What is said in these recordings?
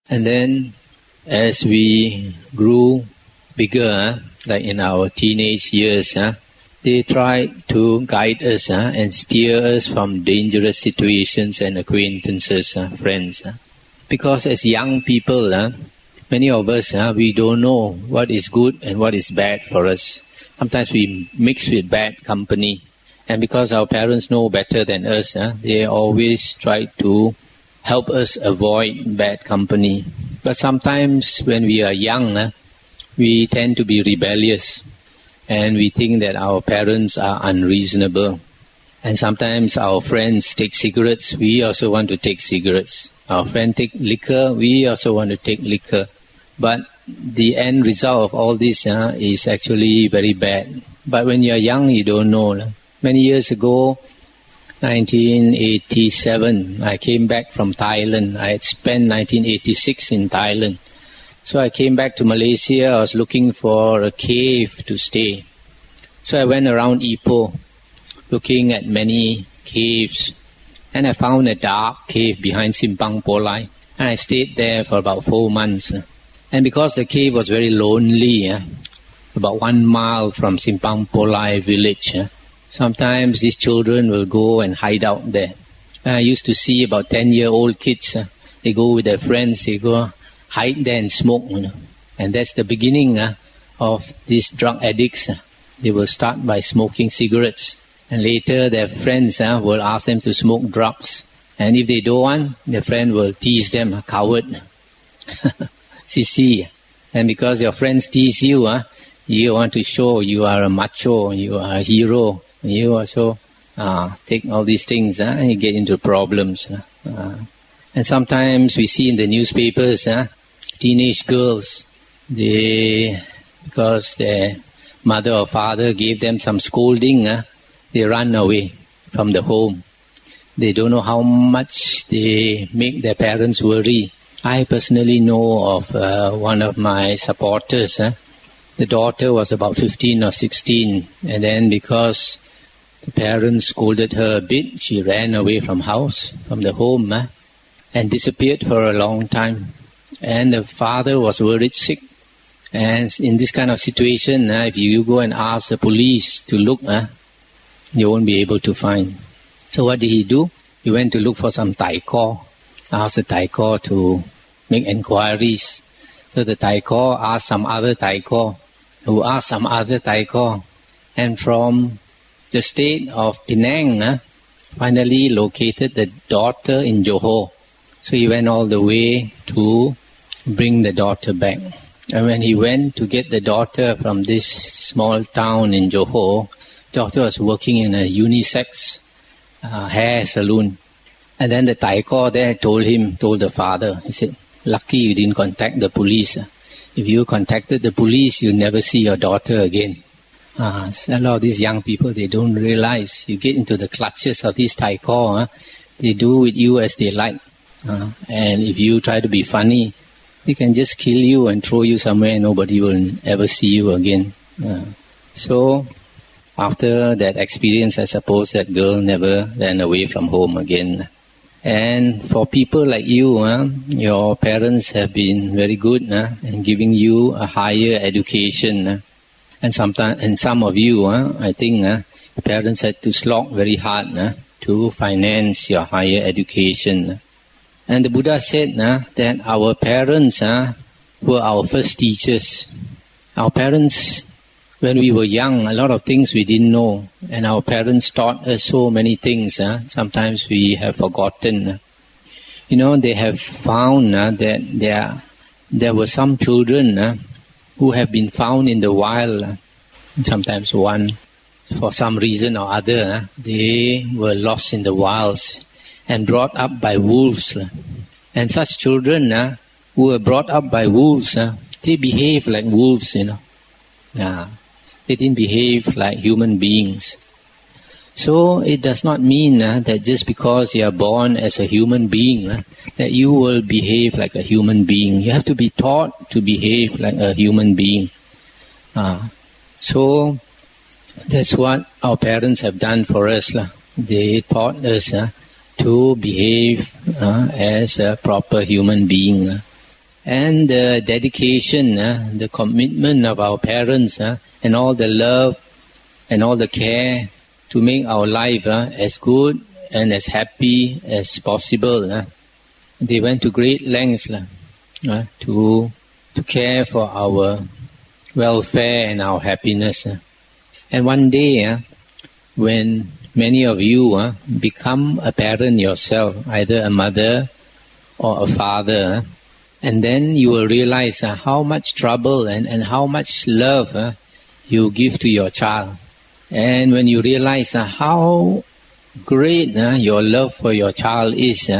And then as we grew bigger, like in our teenage years, they tried to guide us and steer us from dangerous situations and acquaintances, friends. Because as young people, many of us, we don't know what is good and what is bad for us. Sometimes we mix with bad company. And because our parents know better than us, they always try to help us avoid bad company. But sometimes when we are young, we tend to be rebellious. And we think that our parents are unreasonable. And sometimes our friends take cigarettes, we also want to take cigarettes. Our friend take liquor, we also want to take liquor. But the end result of all this is actually very bad. But when you're young, you don't know. Many years ago, 1987, I came back from Thailand. I had spent 1986 in Thailand. So I came back to Malaysia. I was looking for a cave to stay. So I went around Ipoh, looking at many caves. And I found a dark cave behind Simpang Polai. And I stayed there for about 4 months. And because the cave was very lonely, about 1 mile from Simpang Polai village, sometimes these children will go and hide out there. And I used to see about 10-year-old kids. They go with their friends. They go hide there and smoke. And that's the beginning of these drug addicts. They will start by smoking cigarettes. And later their friends will ask them to smoke drugs. And if they don't want, their friend will tease them, coward. Sissy. And because your friends tease you, you want to show you are a macho, you are a hero. You also take all these things and you get into problems. And sometimes we see in the newspapers, teenage girls, because their mother or father gave them some scolding, they run away from the home. They don't know how much they make their parents worry. I personally know of one of my supporters. The daughter was about 15 or 16, and then because the parents scolded her a bit, she ran away from the home, and disappeared for a long time. And the father was worried sick. And in this kind of situation, if you go and ask the police to look, you won't be able to find. So what did he do? He went to look for some Thai Kor, asked the Thai Kor to make enquiries. So the Thai Kor asked some other Thai Kor, who asked some other Thai Kor. And from the state of Penang, finally located the daughter in Johor. So he went all the way to bring the daughter back. And when he went to get the daughter from this small town in Johor, the daughter was working in a unisex hair salon. And then the Thai Kor there told the father, he said, lucky you didn't contact the police. If you contacted the police, you'll never see your daughter again. So a lot of these young people, they don't realize. You get into the clutches of these Thai Kor, they do with you as they like. And if you try to be funny, they can just kill you and throw you somewhere and nobody will ever see you again. So after that experience, I suppose that girl never ran away from home again. And for people like you, your parents have been very good in giving you a higher education. And some of you, I think, parents had to slog very hard to finance your higher education. And the Buddha said that our parents were our first teachers. Our parents, when we were young, a lot of things we didn't know. And our parents taught us so many things. Sometimes we have forgotten. They have found that there were some children who have been found in the wild. Sometimes one, for some reason or other, they were lost in the wilds and brought up by wolves. And such children who were brought up by wolves, they behave like wolves, They didn't behave like human beings. So it does not mean that just because you are born as a human being, that you will behave like a human being. You have to be taught to behave like a human being. So that's what our parents have done for us. They taught us to behave as a proper human being. And the dedication, the commitment of our parents, and all the love and all the care to make our life as good and as happy as possible. They went to great lengths to care for our welfare and our happiness. And one day, when many of you become a parent yourself, either a mother or a father, and then you will realize how much trouble and how much love you give to your child. And when you realize how great your love for your child is,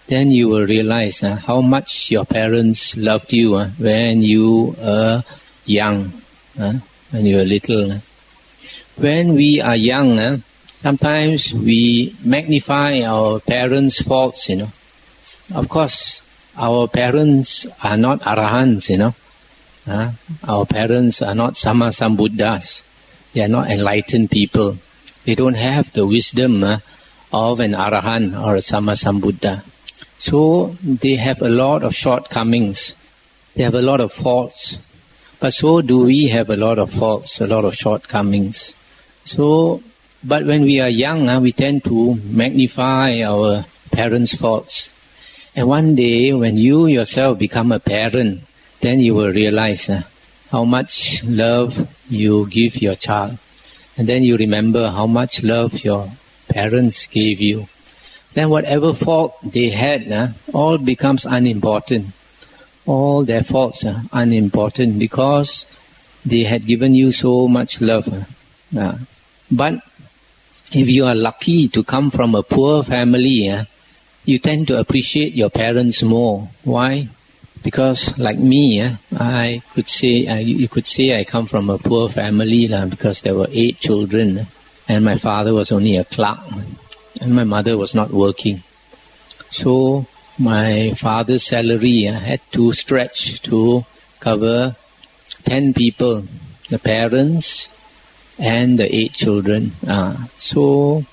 then you will realize how much your parents loved you when you were young, when you were little. When we are young, sometimes we magnify our parents' faults, Of course, our parents are not arahants, Our parents are not Sama Sambuddhas. They are not enlightened people. They don't have the wisdom of an arahant or a Sama Sambuddha. So they have a lot of shortcomings. They have a lot of faults. But so do we have a lot of faults, a lot of shortcomings. But when we are young, we tend to magnify our parents' faults. And one day, when you yourself become a parent, then you will realize how much love you give your child. And then you remember how much love your parents gave you. Then whatever fault they had, all becomes unimportant. All their faults are unimportant because they had given you so much love. But if you are lucky to come from a poor family, you tend to appreciate your parents more. Why? Because like me, you could say I come from a poor family because there were 8 children and my father was only a clerk and my mother was not working. So my father's salary had to stretch to cover 10 people, the parents and the 8 children. So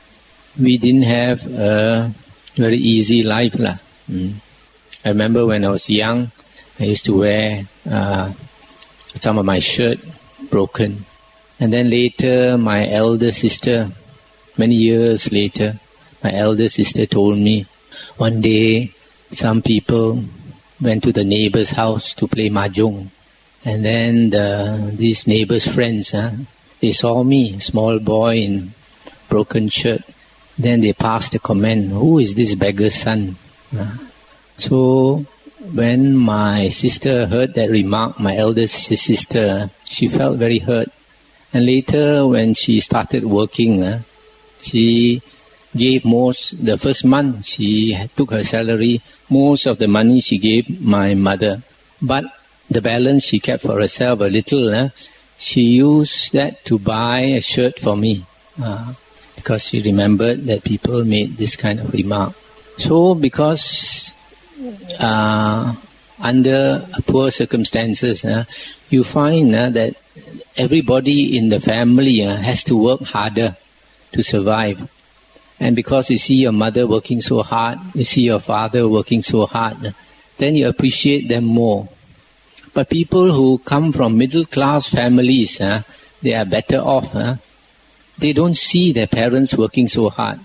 we didn't have a very easy life. I remember when I was young, I used to wear some of my shirt broken. And then later, my elder sister, many years later, my elder sister told me, one day, some people went to the neighbor's house to play mahjong. And then these neighbor's friends, they saw me, small boy in broken shirt. Then they passed a comment, who is this beggar's son? So when my sister heard that remark, my eldest sister, she felt very hurt. And later when she started working, she gave the first month she took her salary, most of the money she gave my mother. But the balance she kept for herself a little. She used that to buy a shirt for me. Because she remembered that people made this kind of remark. So because under poor circumstances, you find that everybody in the family has to work harder to survive. And because you see your mother working so hard, you see your father working so hard, then you appreciate them more. But people who come from middle class families, they are better off. They don't see their parents working so hard.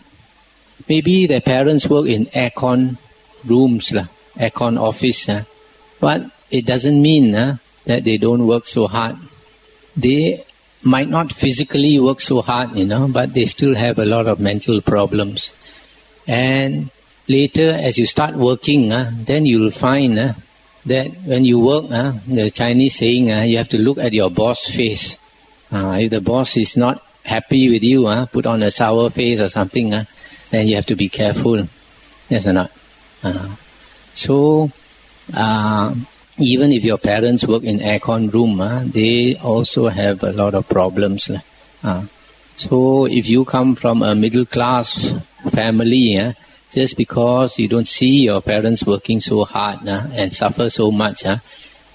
Maybe their parents work in aircon rooms, aircon office, but it doesn't mean that they don't work so hard. They might not physically work so hard, but they still have a lot of mental problems. And later, as you start working, then you will find that when you work, the Chinese saying, you have to look at your boss face. If the boss is not happy with you, put on a sour face or something, then you have to be careful. Yes or not? So, even if your parents work in aircon room, they also have a lot of problems. So, if you come from a middle class family, just because you don't see your parents working so hard and suffer so much,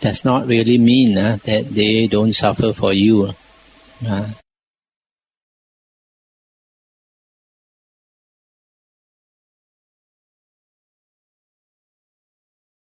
does not really mean that they don't suffer for you.